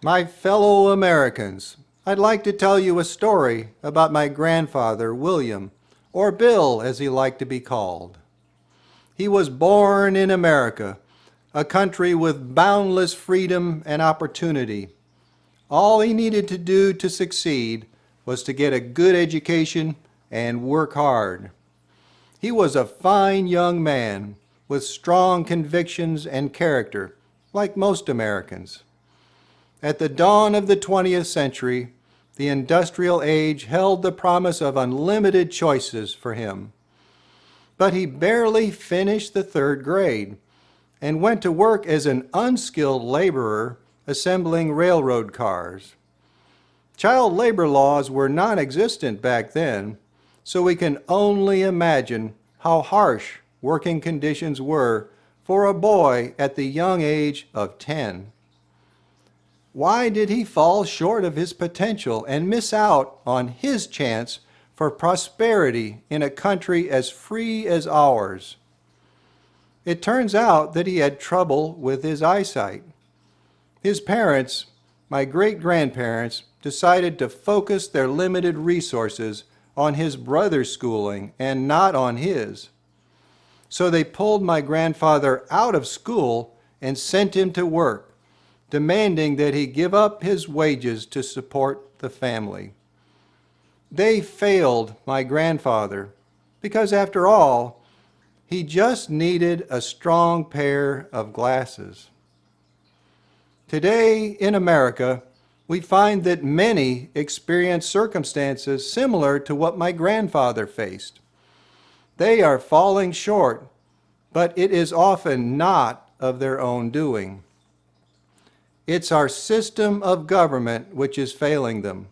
My fellow Americans, I'd like to tell you a story about my grandfather, William, or Bill as he liked to be called. He was born in America, a country with boundless freedom and opportunity. All he needed to do to succeed was to get a good education and work hard. He was a fine young man with strong convictions and character, like most Americans. At the dawn of the 20th century, the industrial age held the promise of unlimited choices for him. But he barely finished the third grade and went to work as an unskilled laborer assembling railroad cars. Child labor laws were non-existent back then, so we can only imagine how harsh working conditions were for a boy at the young age of 10. Why did he fall short of his potential and miss out on his chance for prosperity in a country as free as ours? It turns out that he had trouble with his eyesight. His parents, my great-grandparents, decided to focus their limited resources on his brother's schooling and not on his. So they pulled my grandfather out of school and sent him to work, demanding that he give up his wages to support the family. They failed my grandfather because, after all, he just needed a strong pair of glasses. Today in America, we find that many experience circumstances similar to what my grandfather faced. They are falling short, but it is often not of their own doing. It's our system of government which is failing them.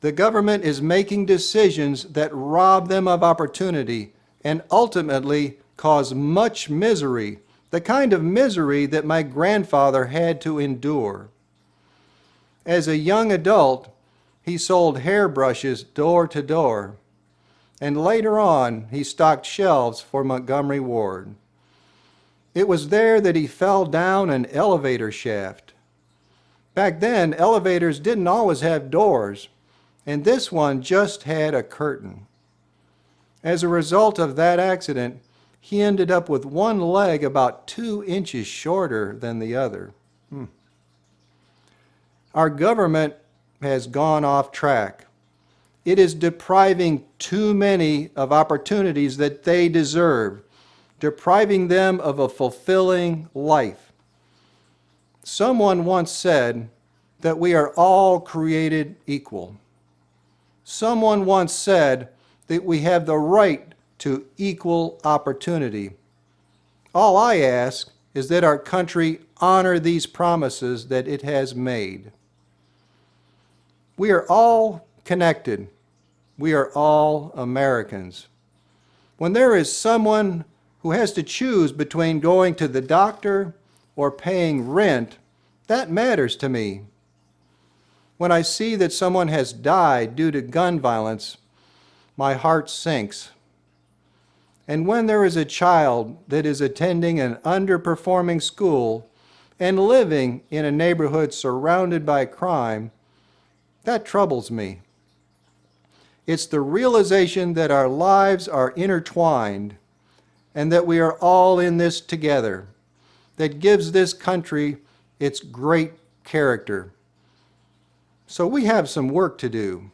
The government is making decisions that rob them of opportunity and ultimately cause much misery, the kind of misery that my grandfather had to endure. As a young adult, he sold hairbrushes door to door, and later on he stocked shelves for Montgomery Ward. It was there that he fell down an elevator shaft. Back then, elevators didn't always have doors, and this one just had a curtain. As a result of that accident, he ended up with one leg about 2 inches shorter than the other. Our government has gone off track. It is depriving too many of opportunities that they deserve, depriving them of a fulfilling life. Someone once said that we are all created equal. Someone once said that we have the right to equal opportunity. All I ask is that our country honor these promises that it has made. We are all connected. We are all Americans. When there is someone who has to choose between going to the doctor or paying rent, that matters to me. When I see that someone has died due to gun violence, my heart sinks. And when there is a child that is attending an underperforming school and living in a neighborhood surrounded by crime, that troubles me. It's the realization that our lives are intertwined and that we are all in this together that gives this country its great character. So we have some work to do.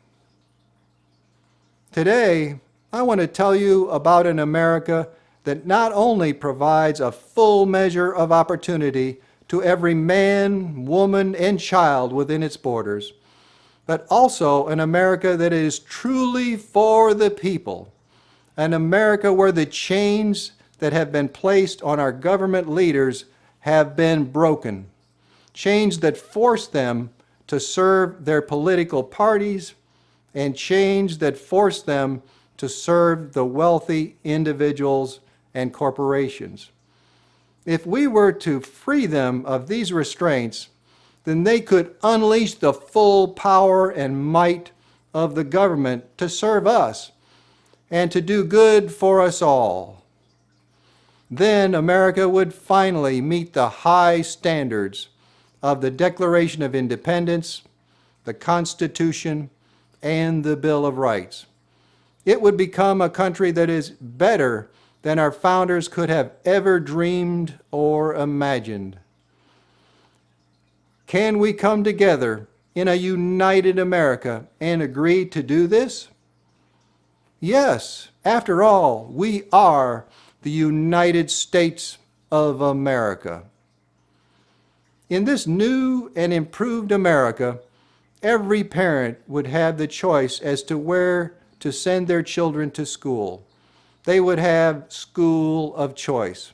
Today, I want to tell you about an America that not only provides a full measure of opportunity to every man, woman, and child within its borders, but also an America that is truly for the people, an America where the chains that have been placed on our government leaders have been broken, chains that force them to serve their political parties, and chains that force them to serve the wealthy individuals and corporations. If we were to free them of these restraints, then they could unleash the full power and might of the government to serve us and to do good for us all. Then America would finally meet the high standards of the Declaration of Independence, the Constitution, and the Bill of Rights. It would become a country that is better than our founders could have ever dreamed or imagined. Can we come together in a united America and agree to do this? Yes, after all, we are the United States of America. In this new and improved America, every parent would have the choice as to where to send their children to school. They would have school of choice.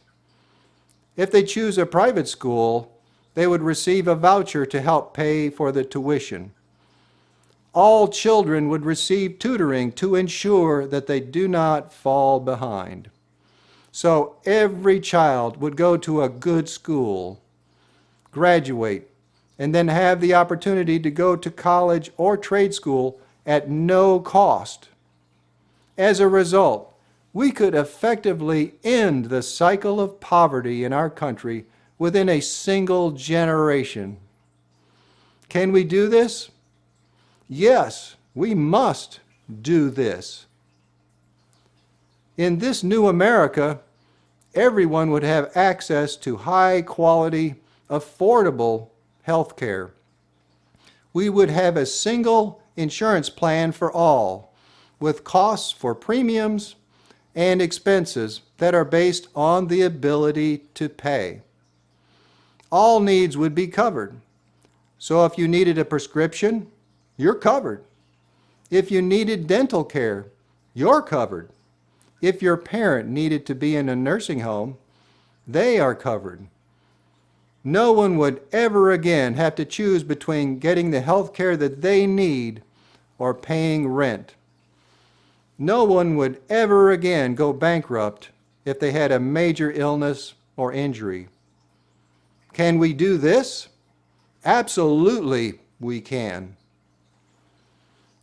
If they choose a private school, they would receive a voucher to help pay for the tuition. All children would receive tutoring to ensure that they do not fall behind. So every child would go to a good school, graduate, and then have the opportunity to go to college or trade school at no cost. As a result, we could effectively end the cycle of poverty in our country within a single generation. Can we do this? Yes, we must do this. In this new America, everyone would have access to high-quality, affordable health care. We would have a single insurance plan for all, with costs for premiums and expenses that are based on the ability to pay. All needs would be covered. So if you needed a prescription, you're covered. If you needed dental care, you're covered. If your parent needed to be in a nursing home, they are covered. No one would ever again have to choose between getting the health care that they need or paying rent. No one would ever again go bankrupt if they had a major illness or injury. Can we do this? Absolutely, we can.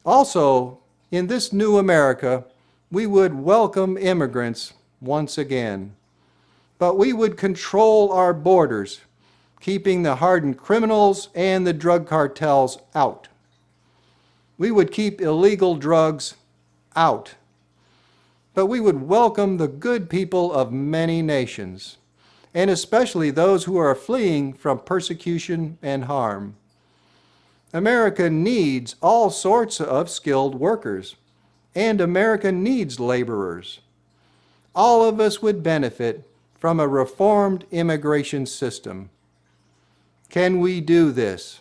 Also, in this new America, we would welcome immigrants once again, but we would control our borders, keeping the hardened criminals and the drug cartels out. We would keep illegal drugs out, but we would welcome the good people of many nations, and especially those who are fleeing from persecution and harm. America needs all sorts of skilled workers, and America needs laborers. All of us would benefit from a reformed immigration system. Can we do this?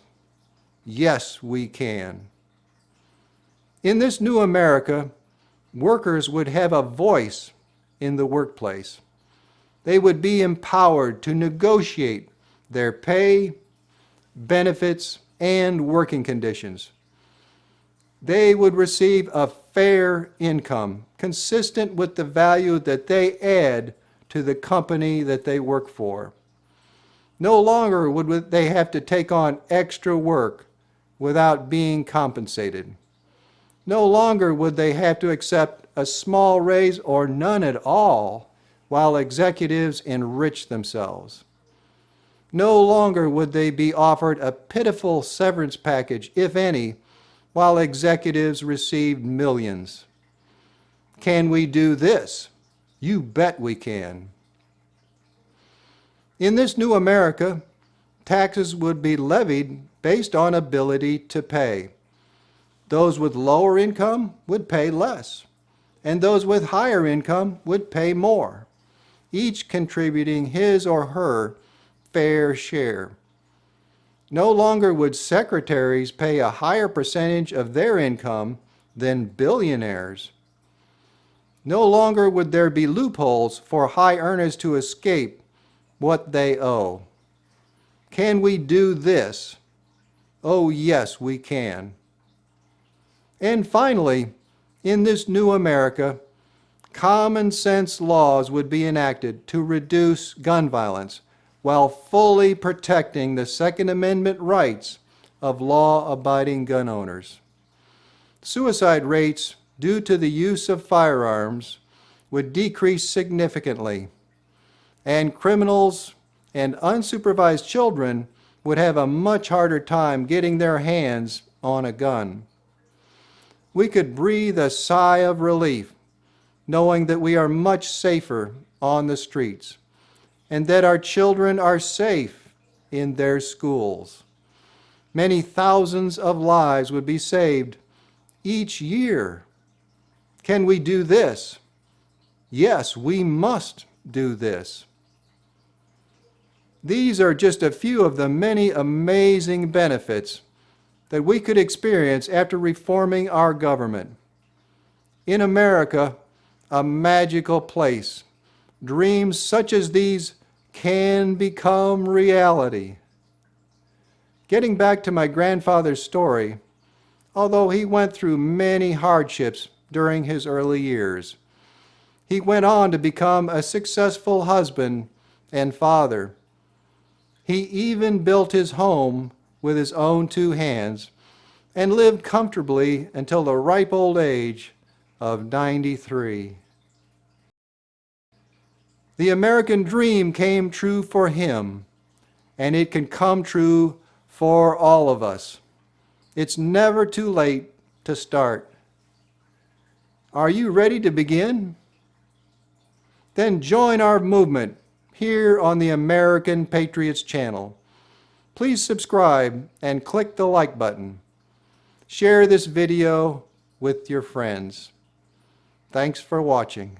Yes, we can. In this new America, workers would have a voice in the workplace. They would be empowered to negotiate their pay, benefits, and working conditions. They would receive a fair income consistent with the value that they add to the company that they work for. No longer would they have to take on extra work without being compensated. No longer would they have to accept a small raise or none at all while executives enrich themselves. No longer would they be offered a pitiful severance package, if any, while executives received millions. Can we do this? You bet we can. In this new America, taxes would be levied based on ability to pay. Those with lower income would pay less, and those with higher income would pay more, each contributing his or her fair share. No longer would secretaries pay a higher percentage of their income than billionaires. No longer would there be loopholes for high earners to escape what they owe. Can we do this? Oh, yes, we can. And finally, in this new America, common sense laws would be enacted to reduce gun violence while fully protecting the Second Amendment rights of law-abiding gun owners. Suicide rates due to the use of firearms would decrease significantly, and criminals and unsupervised children would have a much harder time getting their hands on a gun. We could breathe a sigh of relief knowing that we are much safer on the streets and that our children are safe in their schools. Many thousands of lives would be saved each year. Can we do this? Yes, we must do this. These are just a few of the many amazing benefits that we could experience after reforming our government. In America, a magical place, dreams such as these can become reality. Getting back to my grandfather's story, although he went through many hardships during his early years, he went on to become a successful husband and father. He even built his home with his own 2 hands and lived comfortably until the ripe old age of 93. The American dream came true for him, and it can come true for all of us. It's never too late to start. Are you ready to begin? Then join our movement here on the American Patriots channel. Please subscribe and click the like button. Share this video with your friends. Thanks for watching.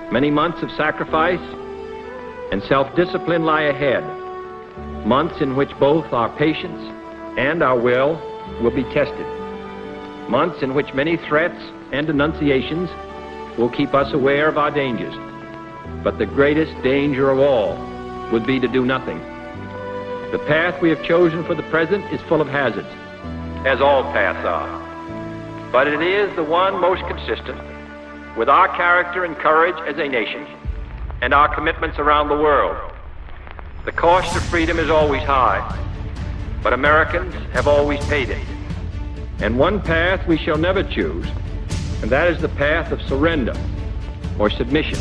Many months of sacrifice and self-discipline lie ahead, months in which both our patience and our will be tested, months in which many threats and denunciations will keep us aware of our dangers. But the greatest danger of all would be to do nothing. The path we have chosen for the present is full of hazards, as all paths are. But it is the one most consistent with our character and courage as a nation and our commitments around the world. The cost of freedom is always high, but Americans have always paid it. And one path we shall never choose, and that is the path of surrender or submission.